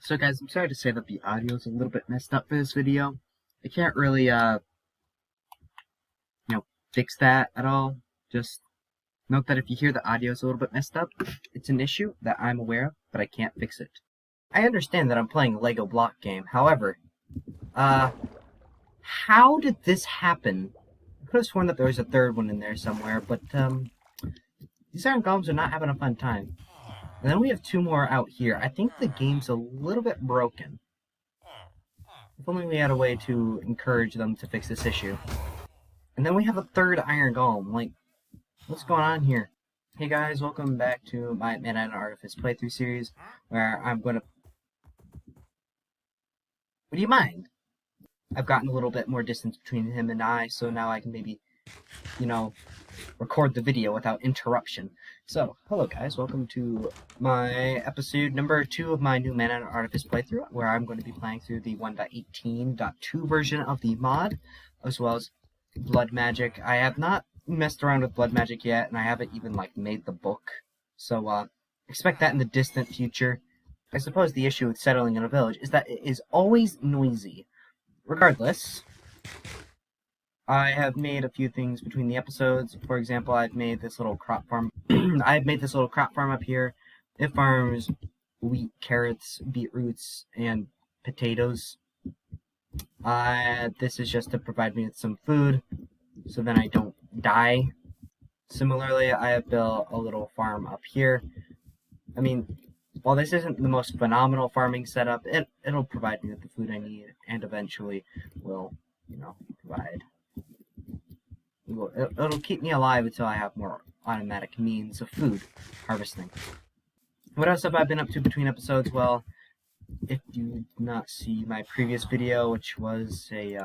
So guys, I'm sorry to say that the audio is a little bit messed up for this video. I can't really, fix that at all. Just note that if you hear the audio is a little bit messed up, it's an issue that I'm aware of, but I can't fix it. I understand that I'm playing a Lego block game. However, how did this happen? I could have sworn that there was a third one in there somewhere, but, these iron golems are not having a fun time. And then we have two more out here. I think the game's a little bit broken. If only we had a way to encourage them to fix this issue. And then we have a third iron golem. Like, what's going on here? Hey guys, welcome back to my Mana and Artifice playthrough series, where I'm gonna... Would you mind? I've gotten a little bit more distance between him and I, so now I can maybe, record the video without interruption. So, hello guys, welcome to my episode number 2 of my new Mana and Artifice playthrough, where I'm going to be playing through the 1.18.2 version of the mod, as well as blood magic. I have not messed around with blood magic yet, and I haven't even, made the book. So, expect that in the distant future. I suppose the issue with settling in a village is that it is always noisy. Regardless, I have made a few things between the episodes. For example, I've made this little crop farm. I've made this little crop farm up here. It farms wheat, carrots, beetroots, and potatoes. This is just to provide me with some food, so then I don't die. Similarly, I have built a little farm up here. I mean, while this isn't the most phenomenal farming setup, it'll provide me with the food I need, and eventually will, provide. It'll keep me alive until I have more automatic means of food harvesting. What else have I been up to between episodes? Well, if you did not see my previous video, which was a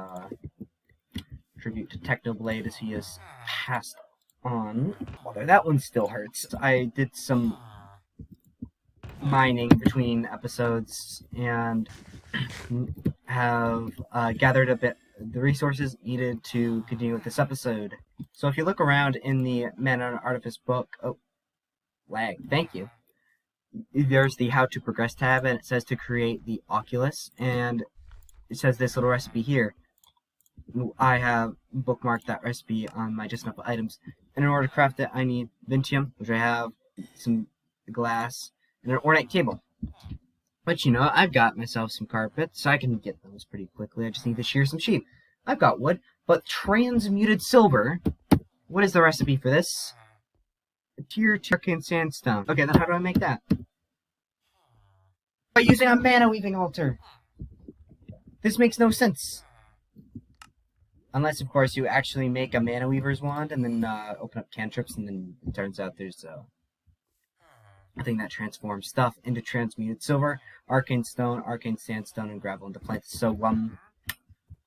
tribute to Technoblade as he has passed on, although that one still hurts, I did some mining between episodes and have gathered a bit the resources needed to continue with this episode. So if you look around in the Mana and Artifice book, lag, thank you. There's the How to Progress tab, and it says to create the Occulus, and it says this little recipe here. I have bookmarked that recipe on my Just Enough items, and in order to craft it, I need Vintium, which I have, some glass, and an ornate table. But I've got myself some carpets, so I can get those pretty quickly. I just need to shear some sheep. I've got wood, but transmuted silver. What is the recipe for this? Tier arcane sandstone. Okay, then how do I make that? By using a mana weaving altar. This makes no sense. Unless, of course, you actually make a mana weaver's wand and then open up cantrips, and then it turns out there's a thing that transforms stuff into transmuted silver, arcane stone, arcane sandstone, and gravel into plants. So,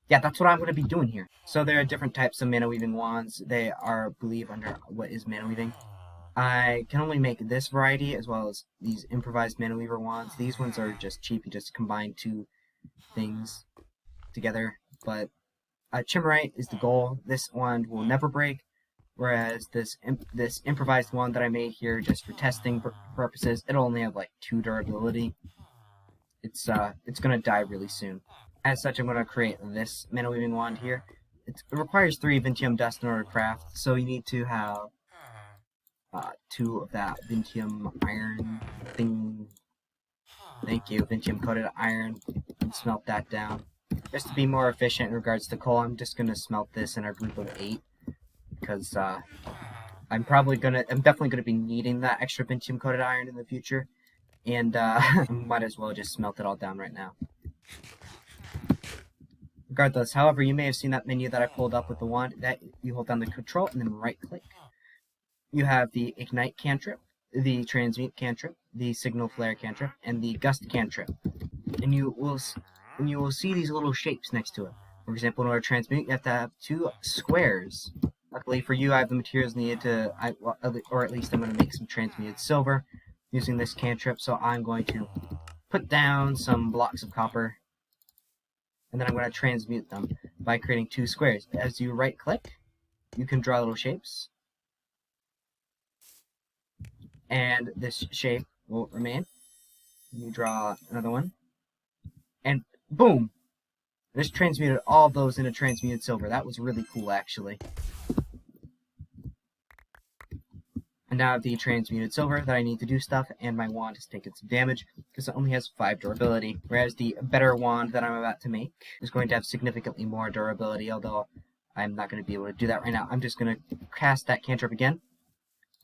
yeah, that's what I'm going to be doing here. So there are different types of mana weaving wands. They are, I believe, under what is mana weaving. I can only make this variety, as well as these improvised mana weaver wands. These ones are just cheap. You just combine two things together. But Chimmerite is the goal. This wand will never break. Whereas this improvised one that I made here, just for testing purposes, it'll only have 2 durability. It's gonna die really soon. As such, I'm gonna create this mana weaving wand here. It requires 3 Vintium dust in order to craft, so you need to have 2 of that Vintium iron thing. Thank you, Vintium coated iron. And smelt that down. Just to be more efficient in regards to coal, I'm just gonna smelt this in a group of 8. Because I'm definitely gonna be needing that extra Vintium coated iron in the future, and might as well just smelt it all down right now. Regardless, however, you may have seen that menu that I pulled up with the wand. That you hold down the control and then right click. You have the ignite cantrip, the transmute cantrip, the signal flare cantrip, and the gust cantrip, and you will see these little shapes next to it. For example, in order to transmute, you have to have 2 squares. Luckily for you, I have the materials needed to, or at least I'm going to make some transmuted silver using this cantrip. So I'm going to put down some blocks of copper, and then I'm going to transmute them by creating 2 squares. As you right click, you can draw little shapes, and this shape will remain. You draw another one, And boom! This transmuted all of those into transmuted silver. That was really cool, actually. And now I have the transmuted silver that I need to do stuff, and my wand has taken some damage because it only has 5 durability. Whereas the better wand that I'm about to make is going to have significantly more durability, although I'm not going to be able to do that right now. I'm just going to cast that cantrip again.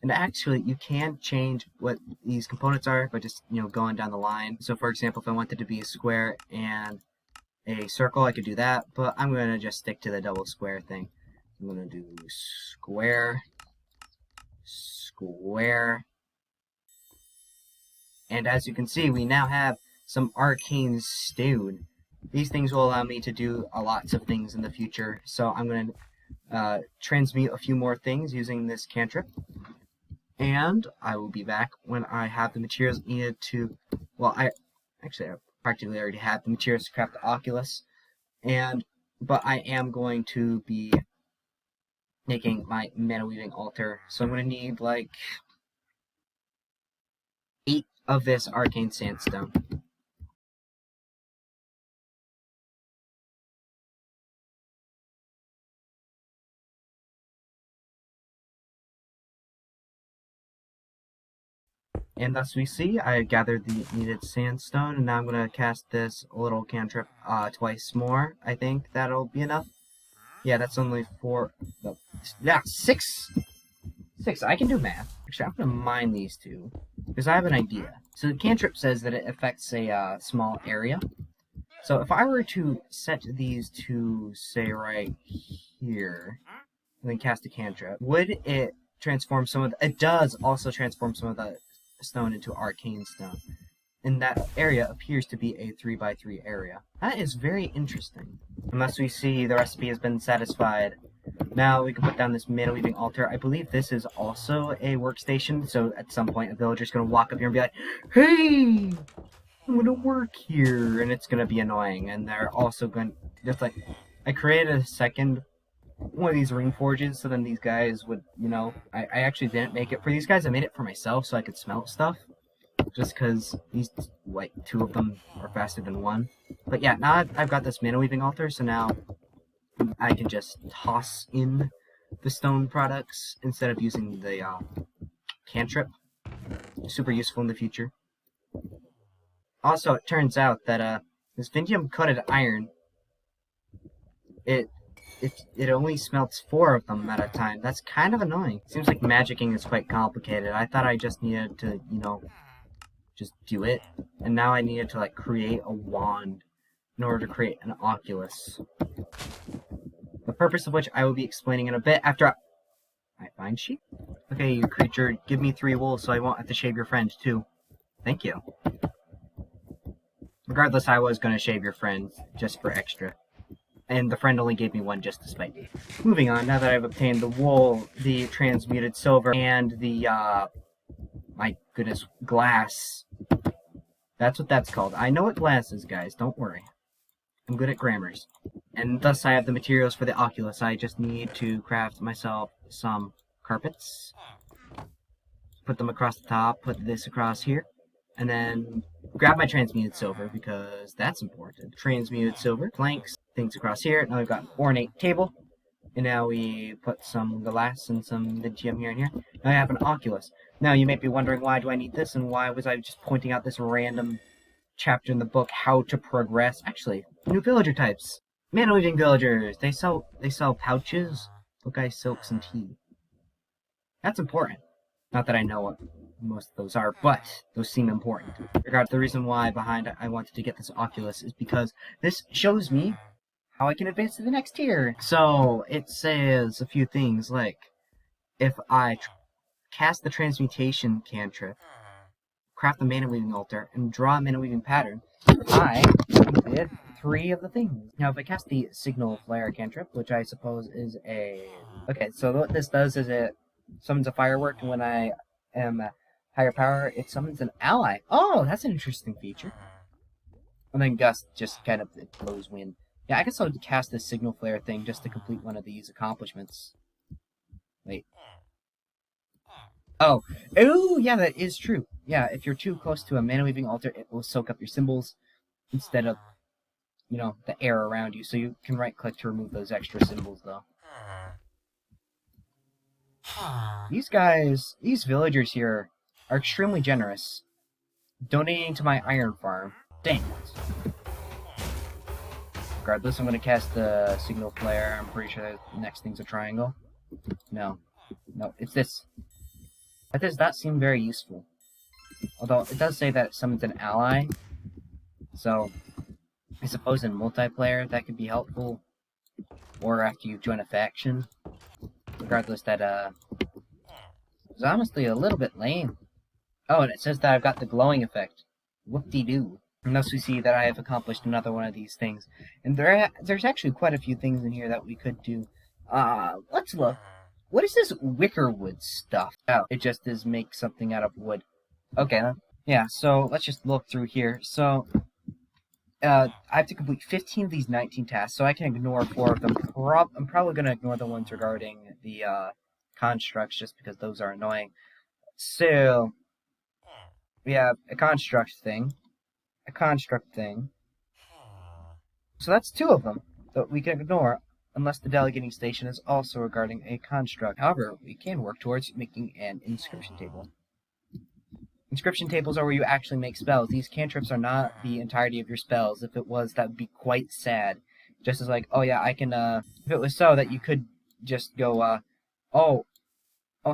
And actually, you can change what these components are by just, going down the line. So, for example, if I wanted to be a square and a circle, I could do that, but I'm going to just stick to the double square thing. I'm going to do square, square, and as you can see, we now have some arcane stone. These things will allow me to do lots of things in the future, so I'm going to transmute a few more things using this cantrip, and I will be back when I have the materials needed to, well, I practically already have the materials to craft the Oculus, but I am going to be making my mana weaving altar, so I'm going to need like 8 of this arcane sandstone. And thus we see, I gathered the needed sandstone, and now I'm going to cast this little cantrip twice more. I think that'll be enough. Yeah, that's only 4. Yeah, 6! 6, I can do math. Actually, I'm going to mine these two, because I have an idea. So the cantrip says that it affects a small area. So if I were to set these to, say, right here, and then cast a cantrip, would it transform some of the... It does also transform some of the stone into arcane stone. And that area appears to be a 3x3 area. That is very interesting. Unless we see the recipe has been satisfied. Now we can put down this mana weaving altar. I believe this is also a workstation, so at some point a villager's going to walk up here and be like, "Hey! I'm going to work here!" And it's going to be annoying. And they're also going to... Just like... I created a second one of these ring forges, so then these guys would, I actually didn't make it for these guys. I made it for myself so I could smelt stuff. Just because these, 2 of them are faster than 1. But yeah, now I've got this mana weaving altar, so now I can just toss in the stone products instead of using the cantrip. Super useful in the future. Also, it turns out that this Vindium coated iron, it only smelts 4 of them at a time. That's kind of annoying. Seems like magicking is quite complicated. I thought I just needed to, just do it. And now I needed to, create a wand in order to create an Oculus. The purpose of which I will be explaining in a bit after I find sheep. Okay, you creature, give me 3 wool so I won't have to shave your friend, too. Thank you. Regardless, I was going to shave your friend just for extra. And the friend only gave me 1 just to spite me. Moving on, now that I've obtained the wool, the transmuted silver, and the, my goodness, glass. That's what that's called. I know what glass is, guys, don't worry. I'm good at grammars. And thus I have the materials for the Oculus. I just need to craft myself some carpets. Put them across the top, put this across here. And then grab my transmuted silver, because that's important. Transmuted silver, planks, things across here. Now we've got an ornate table. And now we put some glass and some Vindium here and here. Now I have an Oculus. Now you may be wondering, why do I need this, and why was I just pointing out this random chapter in the book, how to progress? Actually, new villager types. Mana weaving villagers. They sell pouches, book silks, and tea. That's important. Not that I know what most of those are, but those seem important. Regardless, the reason why behind I wanted to get this Oculus is because this shows me how I can advance to the next tier. So it says a few things like, if I cast the transmutation cantrip, craft the mana weaving altar, and draw a mana weaving pattern, I did 3 of the things. Now if I cast the signal flare cantrip, which I suppose is a... Okay, so what this does is it summons a firework, and when I am higher power, it summons an ally. Oh, that's an interesting feature. And then Gust just kind of blows wind. Yeah, I guess I'll cast this signal flare thing just to complete one of these accomplishments. Wait. Oh. Ooh, yeah, that is true. Yeah, if you're too close to a mana weaving altar, it will soak up your symbols instead of you know, the air around you. So you can right-click to remove those extra symbols, though. These guys, these villagers here, are extremely generous, donating to my iron farm. Dang it. Regardless, I'm going to cast the signal flare. I'm pretty sure the next thing's a triangle. No. No, it's this. That does not seem very useful. Although, it does say that it summons an ally. So, I suppose in multiplayer that could be helpful. Or after you join a faction. Regardless, that, is honestly a little bit lame. Oh, and it says that I've got the glowing effect. Whoop-de-doo. And thus we see that I have accomplished another one of these things. And there's actually quite a few things in here that we could do. Let's look. What is this wickerwood stuff? Oh, it just is make something out of wood. Okay, yeah, so let's just look through here. So, I have to complete 15 of these 19 tasks, so I can ignore 4 of them. I'm probably going to ignore the ones regarding the, constructs, just because those are annoying. So, we have a construct thing. A construct thing. So that's 2 of them that we can ignore, unless the delegating station is also regarding a construct. However, we can work towards making an inscription table. Inscription tables are where you actually make spells. These cantrips are not the entirety of your spells. If it was, that would be quite sad. Just as like, oh yeah, I can, if it was so that you could just go, oh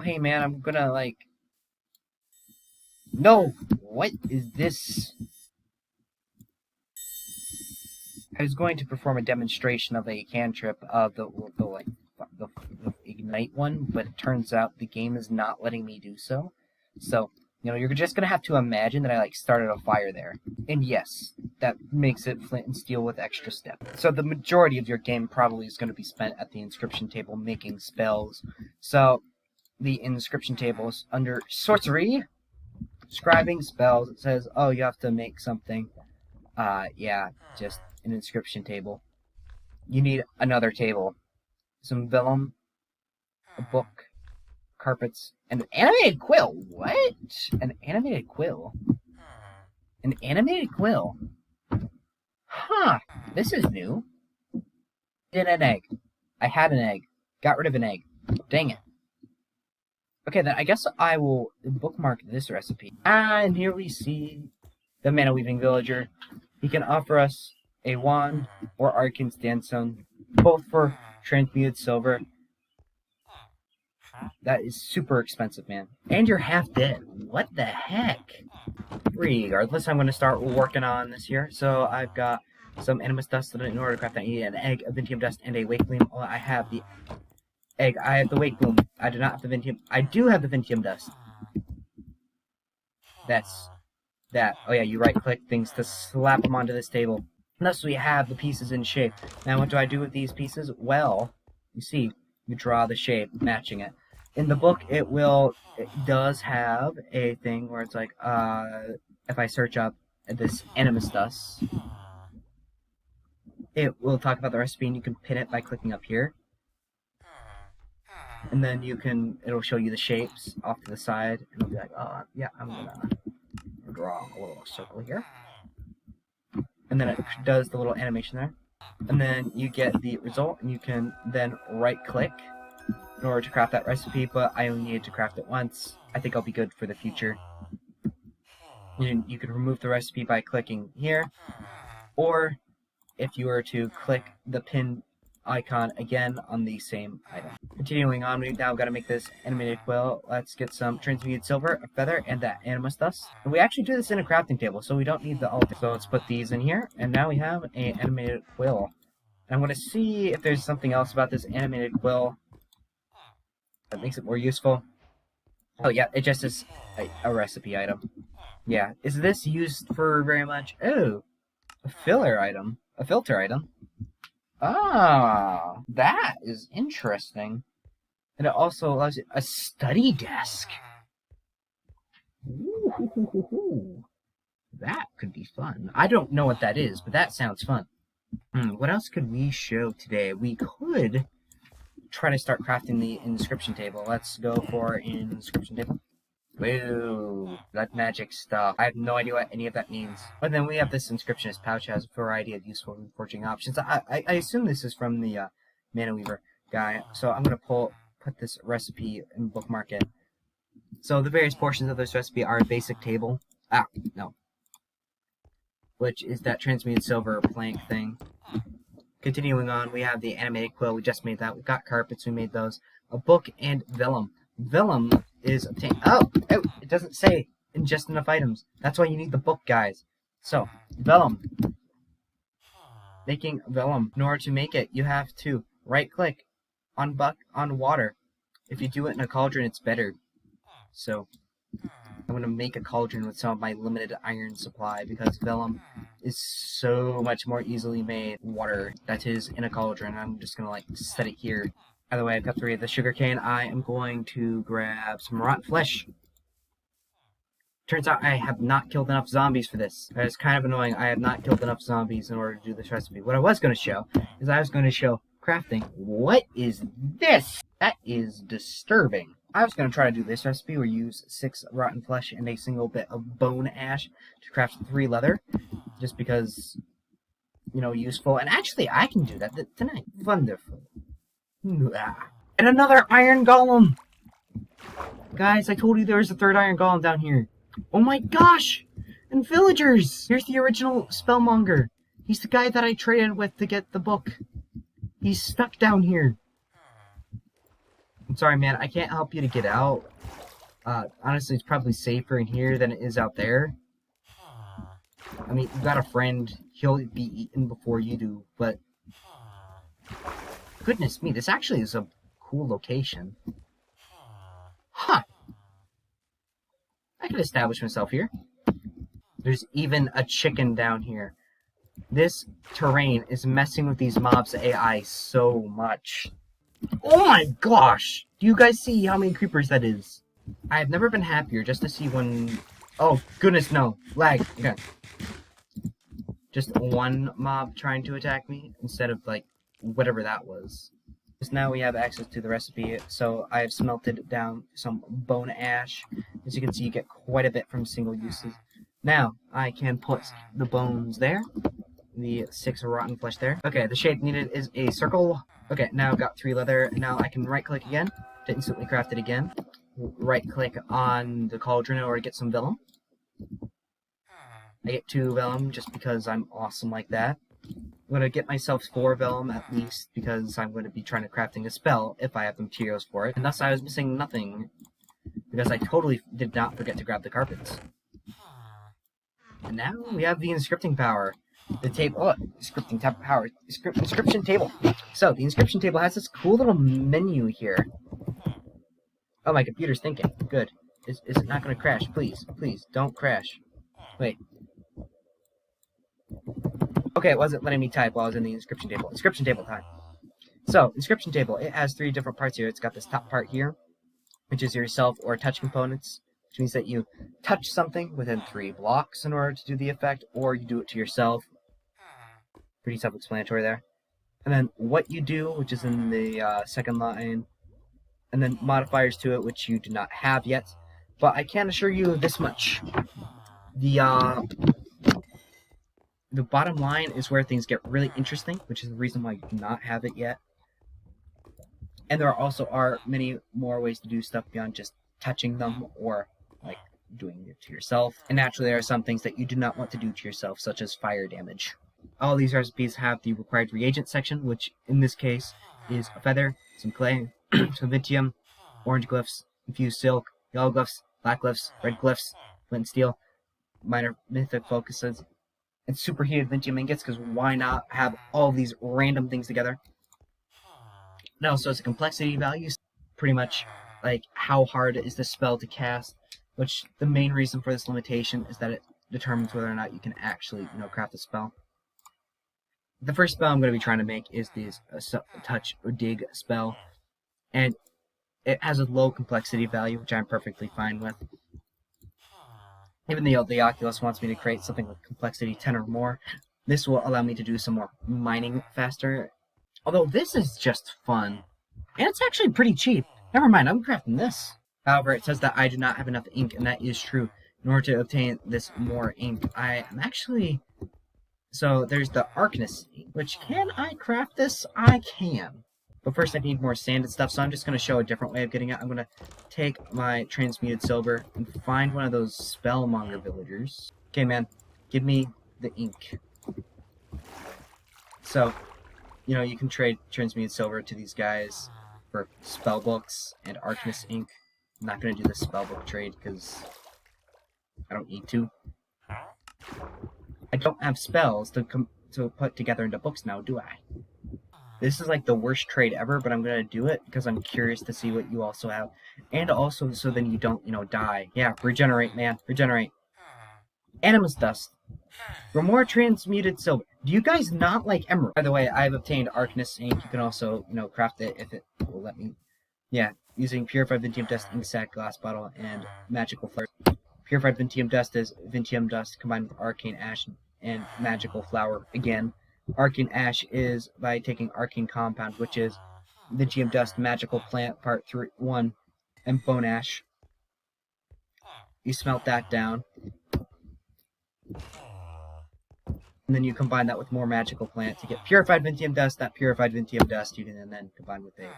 hey man, I'm gonna, like, no, what is this? I was going to perform a demonstration of a cantrip of the ignite one, but it turns out the game is not letting me do so. So, you know, you're just gonna have to imagine that I, like, started a fire there. And yes, that makes it flint and steel with extra step. So the majority of your game probably is going to be spent at the inscription table making spells. So, the inscription table is under sorcery, scribing spells. It says, oh, you have to make something. Yeah, just an inscription table. You need another table. Some vellum, a book, carpets, and an animated quill. What? An animated quill? An animated quill? Huh. This is new. Did an egg. I had an egg. Got rid of an egg. Dang it. Okay, then I guess I will bookmark this recipe. And here we see the mana weaving villager. He can offer us a wand or arcane standstone, both for transmuted silver. That is super expensive, man. And you're half dead. What the heck? Regardless, I'm going to start working on this here. So I've got some animus dust. In order to craft that, I need an egg, a vintium dust, and a wake bloom. Oh, I have the egg. I have the wake bloom. I do not have the vintium. I do have the vintium dust. That's that. Oh yeah, you right-click things to slap them onto this table. And thus we have the pieces in shape. Now what do I do with these pieces? Well, you see, you draw the shape, matching it. In the book, it does have a thing where it's like, if I search up this animus dust, it will talk about the recipe, and you can pin it by clicking up here. And then it'll show you the shapes off to the side, and it'll be like, oh, yeah, I'm gonna draw a little circle here. And then it does the little animation there. And then you get the result, and you can then right-click in order to craft that recipe, but I only needed to craft it once. I think I'll be good for the future. You can remove the recipe by clicking here, or if you were to click the pin icon again on the same item. Continuing on, we've now got to make this animated quill. Let's get some transmuted silver, a feather, and that animus dust. And we actually do this in a crafting table, so we don't need the altar. So let's put these in here, and now we have an animated quill. And I'm going to see if there's something else about this animated quill that makes it more useful. Oh yeah, it just is a recipe item. Yeah, is this used for very much? Oh, a filler item. A filter item. Ah, that is interesting. And it also allows you a study desk. Ooh, that could be fun. I don't know what that is, but that sounds fun. What else could we show today? We could try to start crafting the inscription table. Let's go for inscription table. Woo, blood magic stuff. I have no idea what any of that means. But then we have this Inscriptionist pouch has a variety of useful forging options. I assume this is from the Mana Weaver guy, so I'm gonna put this recipe and bookmark it. So the various portions of this recipe are a basic table. No. Which is that transmuted silver plank thing. Continuing on, we have the animated quill. We just made that. We've got carpets. We made those. A book and vellum. Vellum is obtained. Oh, it doesn't say in just enough items. That's why you need the book, guys. So, vellum. Making vellum. In order to make it, you have to right-click on water. If you do it in a cauldron, it's better. So, I'm going to make a cauldron with some of my limited iron supply because vellum is so much more easily made water that is in a cauldron. I'm just going to, like, set it here. By the way, I've got 3 of the sugarcane. I am going to grab some rotten flesh. Turns out I have not killed enough zombies for this. That is kind of annoying. I have not killed enough zombies in order to do this recipe. What I was going to show is I was going to show crafting. What is this? That is disturbing. I was going to try to do this recipe where you use 6 rotten flesh and a single bit of bone ash to craft 3 leather. Just because, you know, useful. And actually, I can do that tonight. Wonderful. And another iron golem! Guys, I told you there was a 3rd iron golem down here. Oh my gosh! And villagers! Here's the original spellmonger. He's the guy that I traded with to get the book. He's stuck down here. I'm sorry, man. I can't help you to get out. Honestly, it's probably safer in here than it is out there. I mean, you've got a friend. He'll be eaten before you do, but... Goodness me, this actually is a cool location. Huh. I could establish myself here. There's even a chicken down here. This terrain is messing with these mobs' AI so much. Oh my gosh! Do you guys see how many creepers that is? I have never been happier just to see one... Oh, goodness, no. Lag. Okay. Just one mob trying to attack me instead of, like, whatever that was. Just now we have access to the recipe, so I have smelted down some bone ash. As you can see, you get quite a bit from single uses. Now, I can put the bones there. The 6 rotten flesh there. Okay, the shape needed is a circle. Okay, now I've got 3 leather. Now I can right-click again to instantly craft it again. Right-click on the cauldron in order to get some vellum. I get 2 vellum just because I'm awesome like that. I'm going to get myself 4 vellum at least because I'm going to be trying to crafting a spell if I have the materials for it. And thus I was missing nothing because I totally did not forget to grab the carpets. And now we have the inscripting power. The table, inscripting power, inscription table. So, the inscription table has this cool little menu here. Oh, my computer's thinking. Good. Is it not going to crash? Please, please, don't crash. Wait. Okay, it wasn't letting me type while I was in the inscription table. Inscription table time. So, inscription table, it has 3 different parts here. It's got this top part here, which is your self or touch components, which means that you touch something within 3 blocks in order to do the effect, or you do it to yourself. Pretty self-explanatory there. And then what you do, which is in the second line, and then modifiers to it, which you do not have yet. But I can assure you this much. The bottom line is where things get really interesting, which is the reason why you do not have it yet. And there also are many more ways to do stuff beyond just touching them or, like, doing it to yourself. And naturally, there are some things that you do not want to do to yourself, such as fire damage. All these recipes have the required reagent section, which in this case is a feather, some clay, some vintium, orange glyphs, infused silk, yellow glyphs, black glyphs, red glyphs, flint and steel, minor mythic focuses, and superheated vintium ingots, because why not have all these random things together? It also has a complexity value, pretty much like how hard is the spell to cast, which the main reason for this limitation is that it determines whether or not you can actually, craft a spell. The first spell I'm going to be trying to make is this touch or dig spell, and it has a low complexity value, which I'm perfectly fine with. Even though the Oculus wants me to create something with complexity 10 or more, this will allow me to do some more mining faster. Although this is just fun, and it's actually pretty cheap. Never mind, I'm crafting this. However, it says that I do not have enough ink, and that is true. In order to obtain this more ink, I am actually... So, there's the Arcanus ink, which, can I craft this? I can. But first I need more sand and stuff, so I'm just going to show a different way of getting it. I'm going to take my transmuted silver and find one of those spellmonger villagers. Okay, man, give me the ink. So, you know, you can trade transmuted silver to these guys for spell books and Arcanus ink. I'm not going to do the spellbook trade because I don't need to. I don't have spells to put together into books now, do I? This is like the worst trade ever, but I'm going to do it because I'm curious to see what you also have. And also so then you don't, you know, die. Yeah, regenerate, man. Regenerate. Animus dust. For more transmuted silver. Do you guys not like emerald? By the way, I've obtained Arcanus ink. You can also, you know, craft it if it will let me. Yeah, using purified Vintium dust, ink sac, glass bottle, and magical flower. Purified Vintium dust is Vintium dust combined with arcane ash and magical flower. Again, arcane ash is by taking arcane compound, which is Vintium dust, magical plant, part 1, and bone ash. You smelt that down. And then you combine that with more magical plant to get purified Vintium dust. That purified Vintium dust you can then combine with a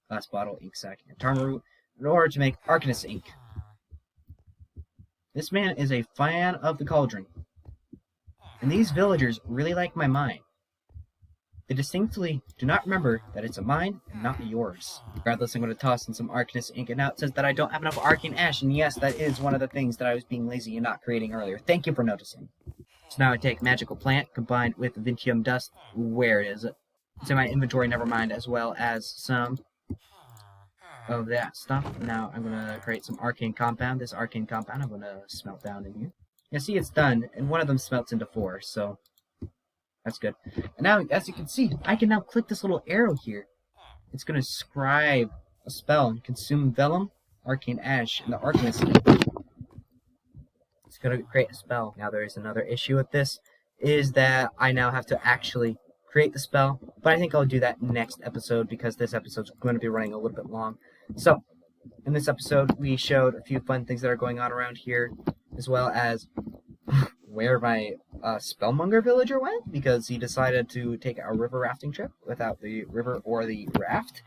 glass bottle, ink sac, and tartar root in order to make Arcanus ink. This man is a fan of the cauldron. And these villagers really like my mine. They distinctly do not remember that it's a mine and not yours. Regardless, I'm going to toss in some Arcanus ink, and now it says that I don't have enough arcane ash, and yes, that is one of the things that I was being lazy and not creating earlier. Thank you for noticing. So now I take magical plant combined with Vintium dust. Where is it? It's in my inventory, never mind, as well as some of that stuff. Now I'm going to create some arcane compound. This arcane compound I'm going to smelt down in here. Yeah, see, it's done, and one of them smelts into 4, so that's good. And now, as you can see, I can now click this little arrow here. It's going to scribe a spell and consume vellum, arcane ash, and the Arcanus ink. It's going to create a spell. Now there is another issue with this, is that I now have to actually create the spell, but I think I'll do that next episode because this episode's going to be running a little bit long. So, in this episode, we showed a few fun things that are going on around here, as well as where my spellmonger villager went, because he decided to take a river rafting trip without the river or the raft,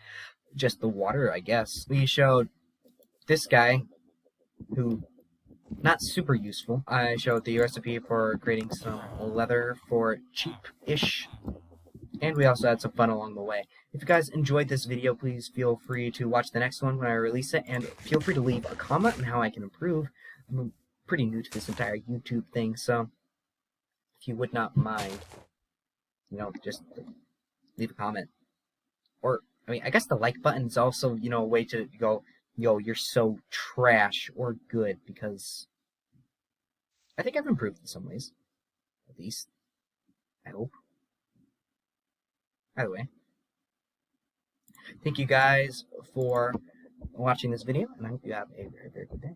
just the water, I guess. We showed this guy, who, not super useful. I showed the recipe for creating some leather for cheap-ish, and we also had some fun along the way. If you guys enjoyed this video, please feel free to watch the next one when I release it, and feel free to leave a comment on how I can improve. I'm pretty new to this entire YouTube thing, so if you would not mind, you know, just leave a comment. Or, I mean, I guess the like button is also, you know, a way to go, yo, you're so trash, or good, because I think I've improved in some ways. At least, I hope. Either way, thank you guys for watching this video, and I hope you have a very, very good day.